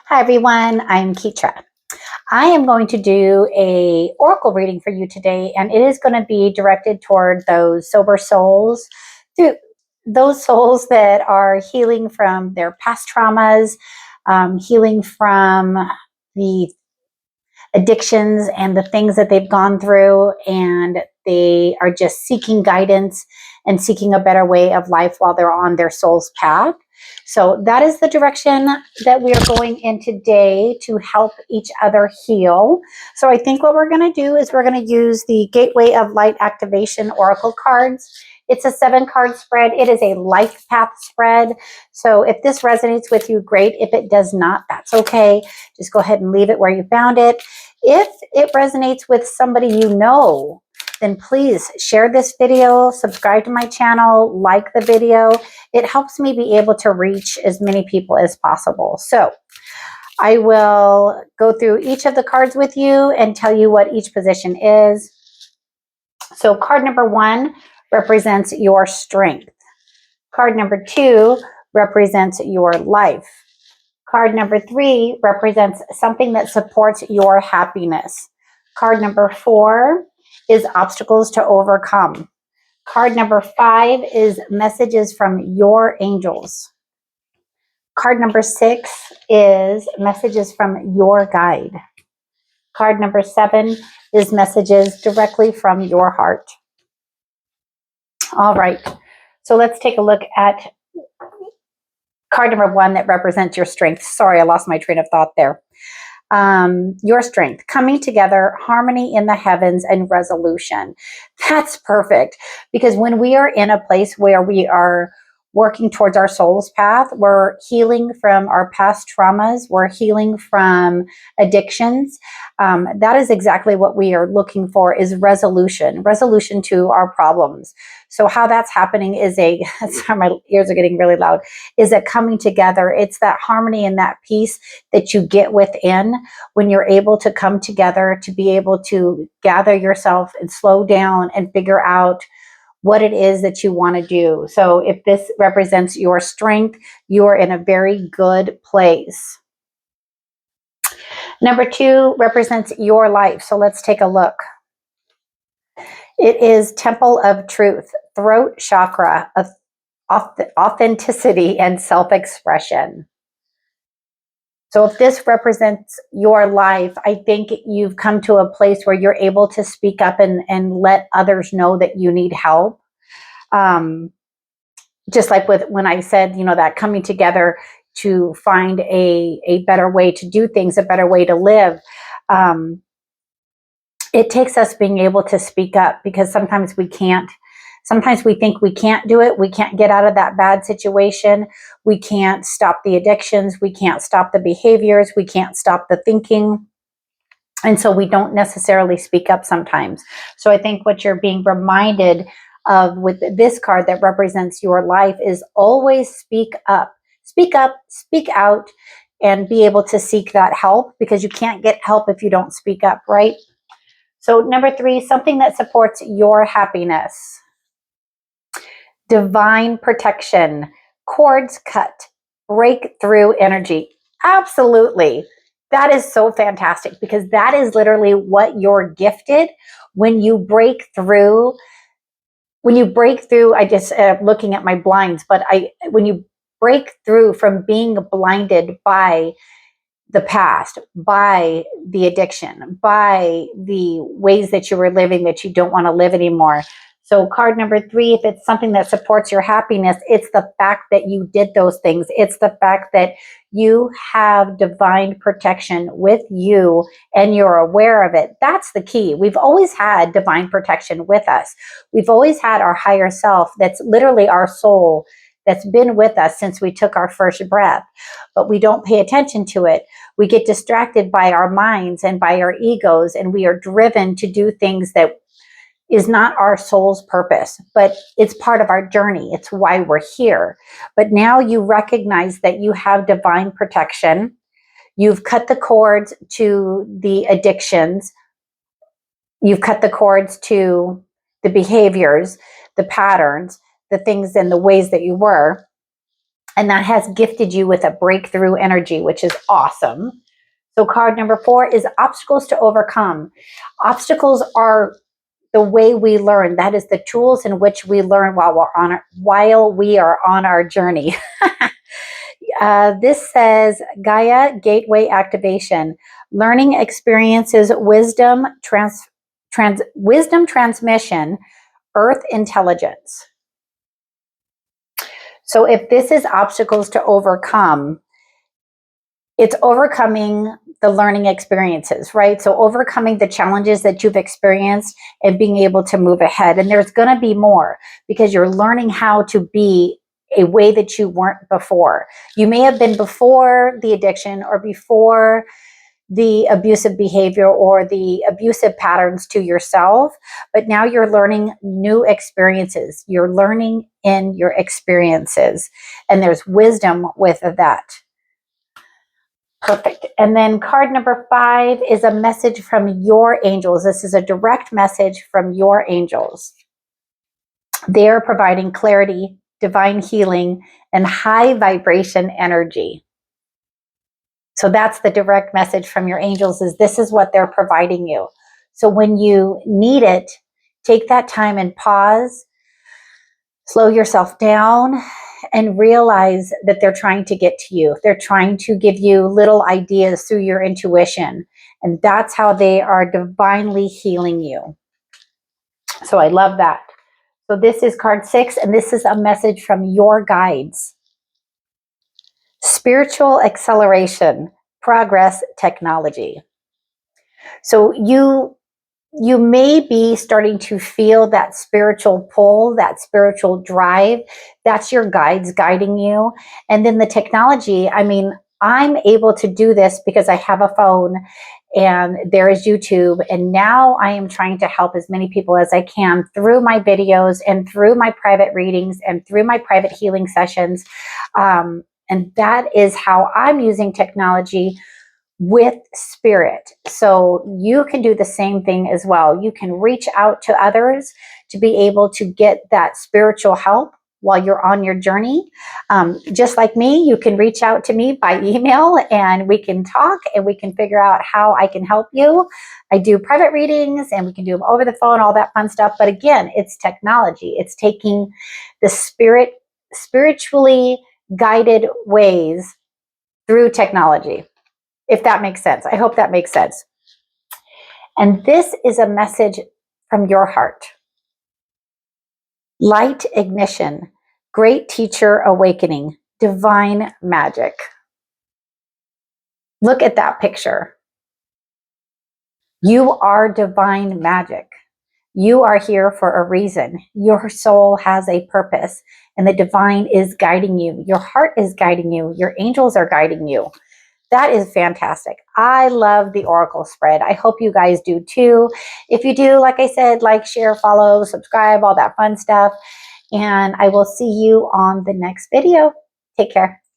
Hi everyone, I'm Ketra. I am going to do a oracle reading for you today, and it is going to be directed toward those sober souls, those souls that are healing from their past traumas, healing from the addictions and the things that they've gone through, and they are just seeking guidance and seeking a better way of life while they're on their soul's path. So that is the direction that we are going in today, to help each other heal. So I think what we're going to do is we're going to use the Gateway of Light Activation Oracle cards. It's a 7-card spread. It is a life path spread. So if this resonates with you, great. If it does not, that's okay. Just go ahead and leave it where you found it. If it resonates with somebody you know, then please share this video, subscribe to my channel, like the video. It helps me be able to reach as many people as possible. So I will go through each of the cards with you and tell you what each position is. So card number 1 represents your strength. Card number 2 represents your life. Card number 3 represents something that supports your happiness. Card number 4 is obstacles to overcome. Card number 5 is messages from your angels. Card number 6 is messages from your guide. Card number 7 is messages directly from your heart. All right, so let's take a look at card number 1 that represents your strength. Sorry, I lost my train of thought there. Your strength, coming together, harmony in the heavens, and resolution. That's perfect, because when we are in a place where we are working towards our soul's path, we're healing from our past traumas, we're healing from addictions. That is exactly what we are looking for, is resolution to our problems. So how that's happening is sorry, my ears are getting really loud, is that coming together. It's that harmony and that peace that you get within when you're able to come together, to be able to gather yourself and slow down and figure out what it is that you want to do. So if this represents your strength, you're in a very good place. Number 2 represents your life. So let's take a look. It is Temple of Truth, throat chakra, of authenticity and self-expression. So if this represents your life, I think you've come to a place where you're able to speak up and let others know that you need help. Just like with when I said, that coming together to find a better way to do things, a better way to live. It takes us being able to speak up, because sometimes we can't. Sometimes we think we can't do it. We can't get out of that bad situation. We can't stop the addictions. We can't stop the behaviors. We can't stop the thinking. And so we don't necessarily speak up sometimes. So I think what you're being reminded of with this card that represents your life is always speak up, speak out, and be able to seek that help, because you can't get help if you don't speak up, right? So number 3, something that supports your happiness. Divine protection, cords cut, breakthrough energy. Absolutely. That is so fantastic, because that is literally what you're gifted when you break through. I just looking at my blinds, but when you break through from being blinded by the past, by the addiction, by the ways that you were living that you don't want to live anymore. So card number 3, if it's something that supports your happiness, it's the fact that you did those things. It's the fact that you have divine protection with you and you're aware of it. That's the key. We've always had divine protection with us. We've always had our higher self, that's literally our soul, that's been with us since we took our first breath, but we don't pay attention to it. We get distracted by our minds and by our egos, and we are driven to do things that is not our soul's purpose, but it's part of our journey. It's why we're here. But now you recognize that you have divine protection. You've cut the cords to the addictions. You've cut the cords to the behaviors, the patterns, the things and the ways that you were. And that has gifted you with a breakthrough energy, which is awesome. So card number 4 is obstacles to overcome. Obstacles are the way we learn. That is the tools in which we learn while we are on our journey. This says Gaia Gateway Activation, learning experiences, wisdom transmission, Earth intelligence. So if this is obstacles to overcome, it's overcoming the learning experiences, right? So overcoming the challenges that you've experienced and being able to move ahead. And there's going to be more because you're learning how to be a way that you weren't before. You may have been before the addiction or before the abusive behavior or the abusive patterns to yourself, but now you're learning new experiences. You're learning in your experiences, and there's wisdom with that. Perfect. And then card number 5 is a message from your angels. This is a direct message from your angels. They are providing clarity, divine healing, and high vibration energy. So that's the direct message from your angels, is this is what they're providing you. So when you need it, take that time and pause, slow yourself down, and realize that they're trying to get to you. They're trying to give you little ideas through your intuition. And that's how they are divinely healing you. So I love that. So this is card 6, and this is a message from your guides. Spiritual acceleration, progress, technology. So you may be starting to feel that spiritual pull, that spiritual drive. That's your guides guiding you. And then the technology, I mean, I'm able to do this because I have a phone and there is YouTube. And now I am trying to help as many people as I can through my videos and through my private readings and through my private healing sessions. And that is how I'm using technology with spirit. So you can do the same thing as well. You can reach out to others to be able to get that spiritual help while you're on your journey. Just like me, you can reach out to me by email and we can talk and we can figure out how I can help you. I do private readings and we can do them over the phone, all that fun stuff. But again, it's technology. It's taking the spiritually guided ways through technology. If that makes sense. I hope that makes sense. And this is a message from your heart. Light ignition, great teacher awakening, divine magic. Look at that picture. You are divine magic. You are here for a reason. Your soul has a purpose, and the divine is guiding you. Your heart is guiding you. Your angels are guiding you. That is fantastic. I love the Oracle spread. I hope you guys do too. If you do, like I said, like, share, follow, subscribe, all that fun stuff. And I will see you on the next video. Take care.